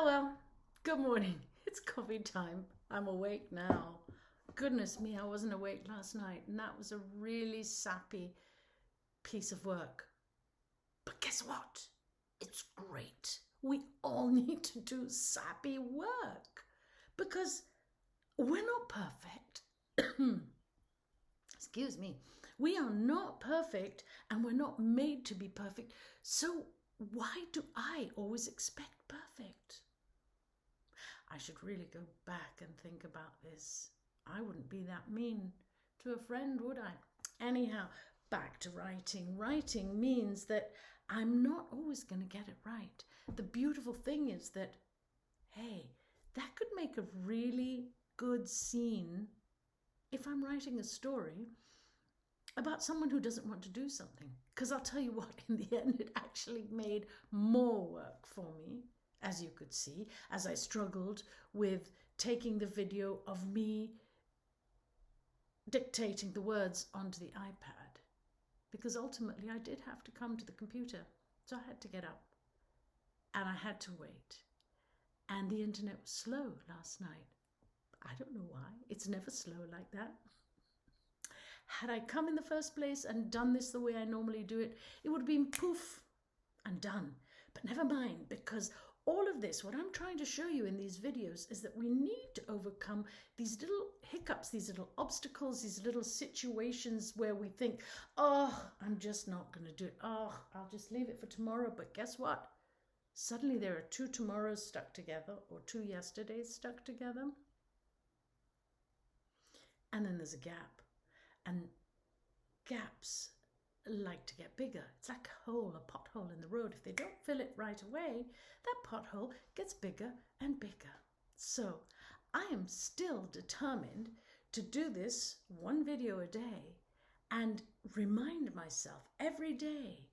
well, good morning. It's coffee time. I'm awake now. Goodness me, I wasn't awake last night, and that was a really sappy piece of work. But guess what? It's great. We all need to do sappy work because we're not perfect. Excuse me. We are not perfect, and we're not made to be perfect. So why do I always expect perfect? I should really go back and think about this. I wouldn't be that mean to a friend, would I? Anyhow, back to writing. Writing means that I'm not always going to get it right. The beautiful thing is that, hey, that could make a really good scene if I'm writing a story about someone who doesn't want to do something. Because I'll tell you what, in the end, it actually made more work for me, as you could see, as I struggled with taking the video of me dictating the words onto the iPad. Because ultimately I did have to come to the computer. So I had to get up and I had to wait. And the internet was slow last night. I don't know why. It's never slow like that. Had I come in the first place and done this the way I normally do it, it would have been poof and done. But never mind, because all of this, what I'm trying to show you in these videos is that we need to overcome these little hiccups, these little obstacles, these little situations where we think, oh, I'm just not going to do it. Oh, I'll just leave it for tomorrow. But guess what? Suddenly there are two tomorrows stuck together or two yesterdays stuck together. And then there's a gap. And gaps like to get bigger. It's like a hole, a pothole in the road. If they don't fill it right away, that pothole gets bigger and bigger. So I am still determined to do this one video a day and remind myself every day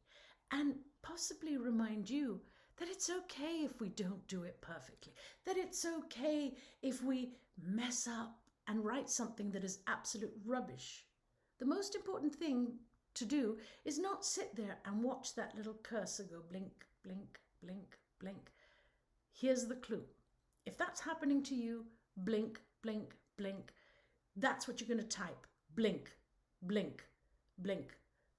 and possibly remind you that it's okay if we don't do it perfectly, that it's okay if we mess up and write something that is absolute rubbish. The most important thing to do is not sit there and watch that little cursor go blink, blink, blink, blink. Here's the clue. If that's happening to you, blink, blink, blink. That's what you're going to type. Blink, blink, blink.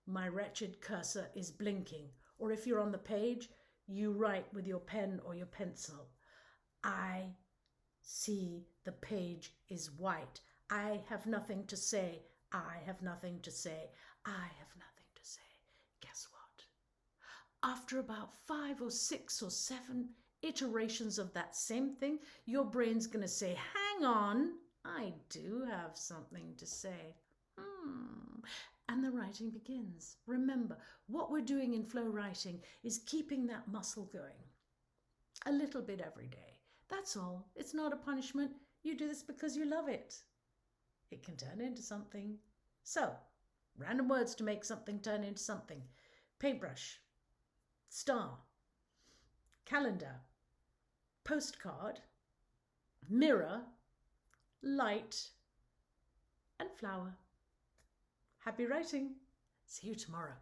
My wretched cursor is blinking. Or if you're on the page, you write with your pen or your pencil. I see the page is white. I have nothing to say. I have nothing to say. I have nothing to say. Guess what? After about 5 or 6 or 7 iterations of that same thing, your brain's going to say, hang on, I do have something to say. And the writing begins. Remember, what we're doing in flow writing is keeping that muscle going a little bit every day. That's all. It's not a punishment. You do this because you love it. It can turn into something. So, random words to make something turn into something. Paintbrush, star, calendar, postcard, mirror, light, and flower. Happy writing. See you tomorrow.